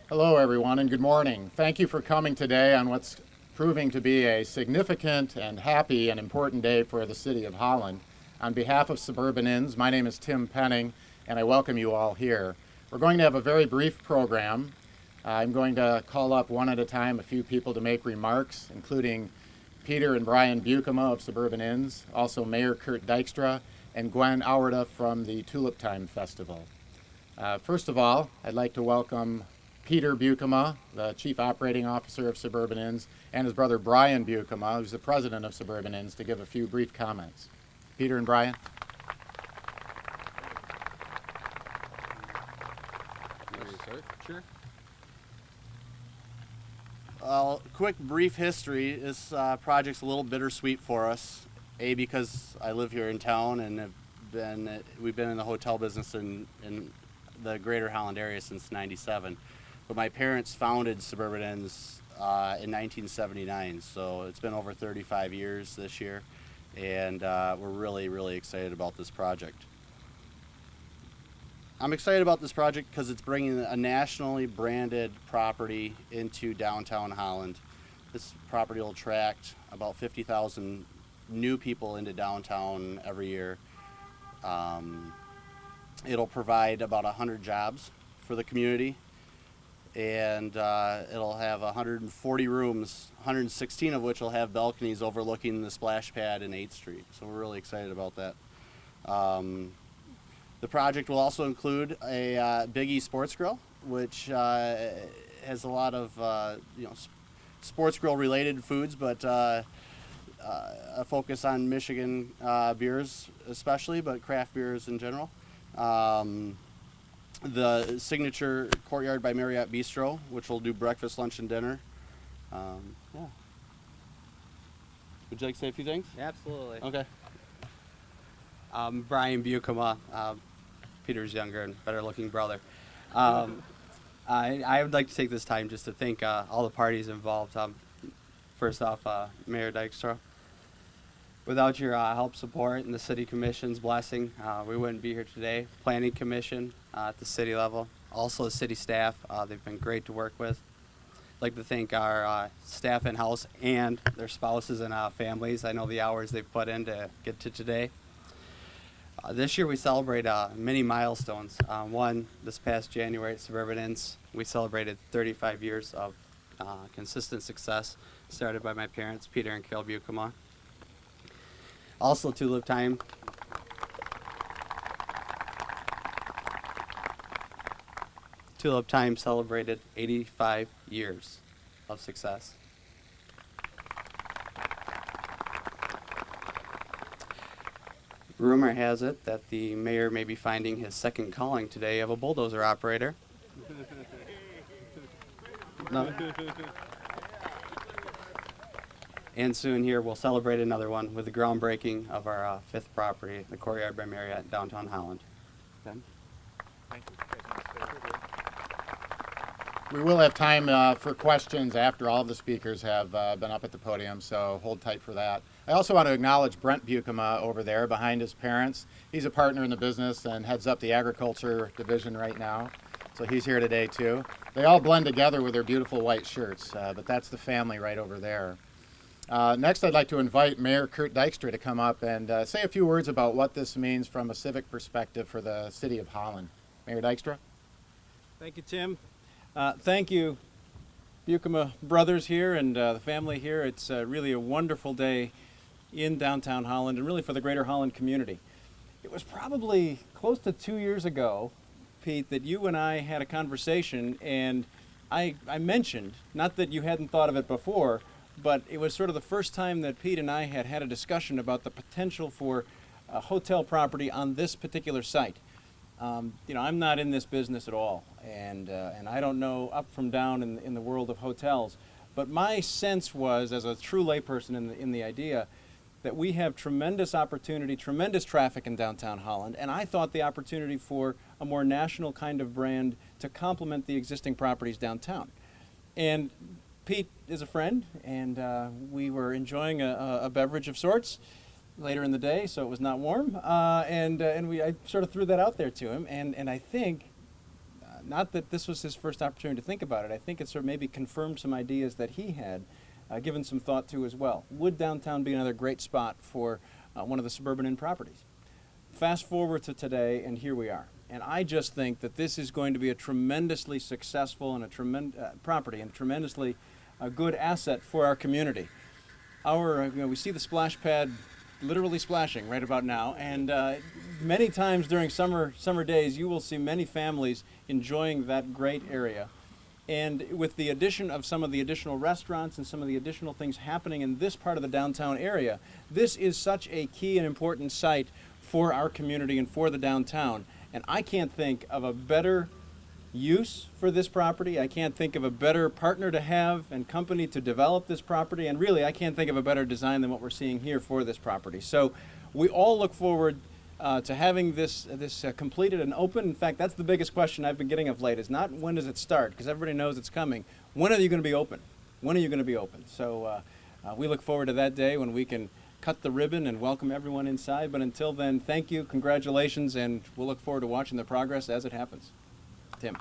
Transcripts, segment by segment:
Hello, everyone, and good morning. Thank you for coming today on what's proving to be a significant and happy and important day for the City of Holland. On behalf of Suburban Inns, my name is Tim Penning, and I welcome you all here. We're going to have a very brief program. I'm going to call up one at a time a few people to make remarks, including Peter and Brian Bukema of Suburban Inns, also Mayor Kurt Dykstra, and Gwen Auerta from the Tulip Time Festival. First of all, I'd like to welcome Peter Bukema, the Chief Operating Officer of Suburban Inns, and his brother Brian Bukema, who's the President of Suburban Inns, to give a few brief comments. Peter and Brian. Sure. Quick brief history. This project's a little bittersweet for us. A, because I live here in town and we've been in the hotel business in the greater Holland area since '97. But my parents founded Suburban Inns in 1979, so it's been over 35 years this year, and we're really, really excited about this project. I'm excited about this project because it's bringing a nationally branded property into downtown Holland. This property will attract about 50,000 new people into downtown every year. It'll provide about 100 jobs for the community, and it'll have 140 rooms, 116 of which will have balconies overlooking the splash pad in 8th Street. So we're really excited about that. The project will also include a Big E Sports Grill, which has a lot of sports grill related foods, but a focus on Michigan beers especially, but craft beers in general. The signature Courtyard by Marriott Bistro, which will do breakfast, lunch, and dinner. Yeah. Would you like to say a few things? Absolutely. Okay. Brian Bukema, Peter's younger and better looking brother. I would like to take this time just to thank all the parties involved. First off, Mayor Dykstra. Without your help, support, and the City Commission's blessing, we wouldn't be here today. Planning Commission at the city level. Also the city staff, they've been great to work with. I'd like to thank our staff in-house and their spouses and families. I know the hours they've put in to get to today. This year we celebrate many milestones. One, this past January at Suburban Inns, we celebrated 35 years of consistent success, started by my parents, Peter and Carol Bukema. Also, Tulip Time. Tulip Time celebrated 85 years of success. Rumor has it that the mayor may be finding his second calling today of a bulldozer operator. No. And soon here we'll celebrate another one with the groundbreaking of our fifth property, the Courtyard by Marriott, downtown Holland. Ben? Thank you. We will have time for questions after all of the speakers have been up at the podium, so hold tight for that. I also want to acknowledge Brent Bukema over there behind his parents. He's a partner in the business and heads up the agriculture division right now, so he's here today too. They all blend together with their beautiful white shirts, but that's the family right over there. Next, I'd like to invite Mayor Kurt Dykstra to come up and say a few words about what this means from a civic perspective for the City of Holland. Mayor Dykstra. Thank you, Tim. Thank you, Bukema brothers here and the family here. It's really a wonderful day in downtown Holland and really for the greater Holland community. It was probably close to 2 years ago, Pete, that you and I had a conversation, and I mentioned, not that you hadn't thought of it before, but it was sort of the first time that Pete and I had had a discussion about the potential for a hotel property on this particular site. I'm not in this business at all, and I don't know up from down in the world of hotels. But my sense was, as a true layperson in the idea, that we have tremendous opportunity, tremendous traffic in downtown Holland, and I thought the opportunity for a more national kind of brand to complement the existing properties downtown. And Pete is a friend, and we were enjoying a beverage of sorts later in the day, so it was not warm. I sort of threw that out there to him, and I think not that this was his first opportunity to think about it. I think it sort of maybe confirmed some ideas that he had given some thought to as well. Would downtown be another great spot for one of the Suburban Inn properties? Fast forward to today, and here we are. And I just think that this is going to be a tremendously successful and a property and tremendously good asset for our community. We see the splash pad literally splashing right about now, and many times during summer days you will see many families enjoying that great area. And with the addition of some of the additional restaurants and some of the additional things happening in this part of the downtown area, this is such a key and important site for our community and for the downtown. And I can't think of a better use for this property. I can't think of a better partner to have and company to develop this property. And really, I can't think of a better design than what we're seeing here for this property. So we all look forward to having this completed and open. In fact, that's the biggest question I've been getting of late, is not when does it start, because everybody knows it's coming. When are you going to be open? When are you going to be open? So we look forward to that day when we can cut the ribbon and welcome everyone inside. But until then, thank you, congratulations, and we'll look forward to watching the progress as it happens. Tim.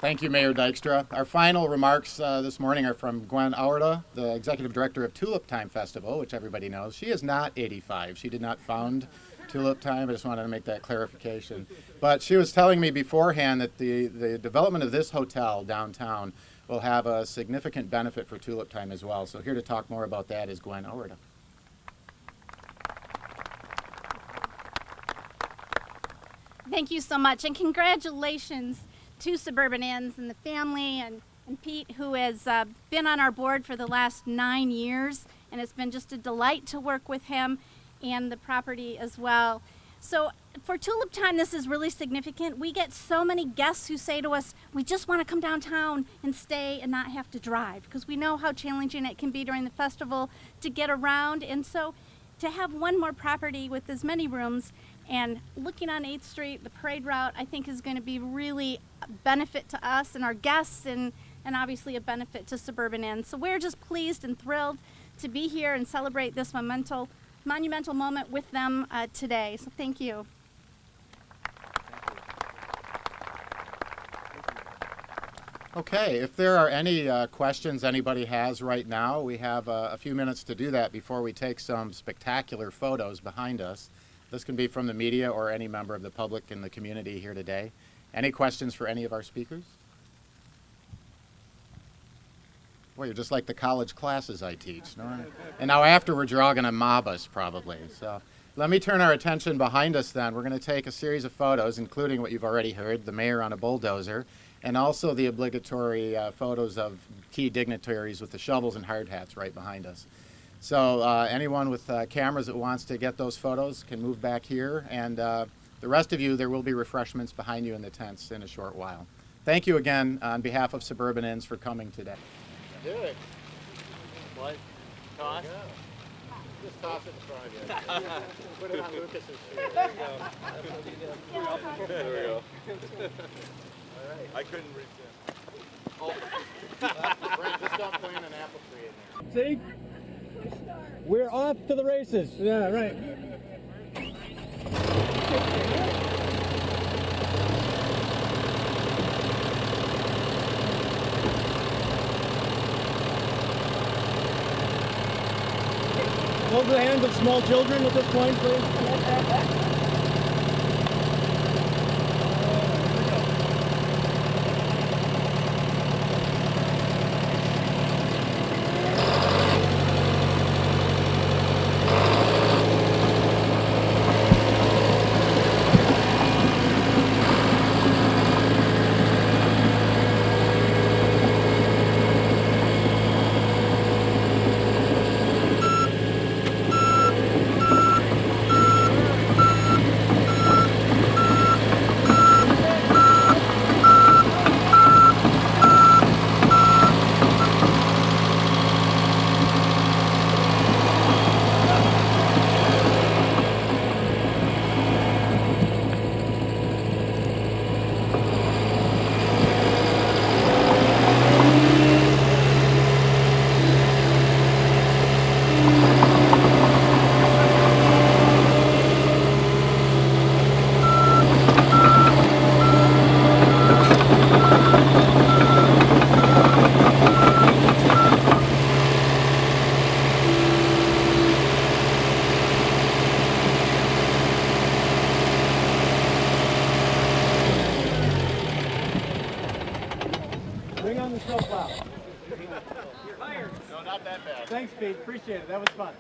Thank you, Mayor Dykstra. Our final remarks this morning are from Gwen Aurda, the Executive Director of Tulip Time Festival, which everybody knows. She is not 85. She did not found Tulip Time. I just wanted to make that clarification. But she was telling me beforehand that the development of this hotel downtown will have a significant benefit for Tulip Time as well. So here to talk more about that is Gwen Aurda. Thank you so much, and congratulations to Suburban Inns and the family and Pete, who has been on our board for the last 9 years, and it's been just a delight to work with him and the property as well. So for Tulip Time, this is really significant. We get so many guests who say to us, we just want to come downtown and stay and not have to drive, because we know how challenging it can be during the festival to get around. And so to have one more property with as many rooms and looking on 8th Street, the parade route, I think is going to be really a benefit to us and our guests, and obviously a benefit to Suburban Inn. So we're just pleased and thrilled to be here and celebrate this monumental moment with them today. So thank you. Okay, if there are any questions anybody has right now, we have a few minutes to do that before we take some spectacular photos behind us. This can be from the media or any member of the public in the community here today. Any questions for any of our speakers? Well, you're just like the college classes I teach. No? And now afterwards, you're all going to mob us probably. So let me turn our attention behind us then. We're going to take a series of photos, including what you've already heard, the mayor on a bulldozer, and also the obligatory photos of key dignitaries with the shovels and hard hats right behind us. So anyone with cameras that wants to get those photos can move back here, and the rest of you, there will be refreshments behind you in the tents in a short while. Thank you again on behalf of Suburban Inns for coming today. Do it. What? Toss? Just toss it in front of you. Put it on Lucas's shirt. There you go. There we go. All right. I couldn't reach in. Oh. Brent, just don't plant an apple tree in there. See? We're off to the races. Yeah, right. Hold the hands of small children at this point, please. the snowplow. No, not that bad. Thanks, Pete. Appreciate it. That was fun.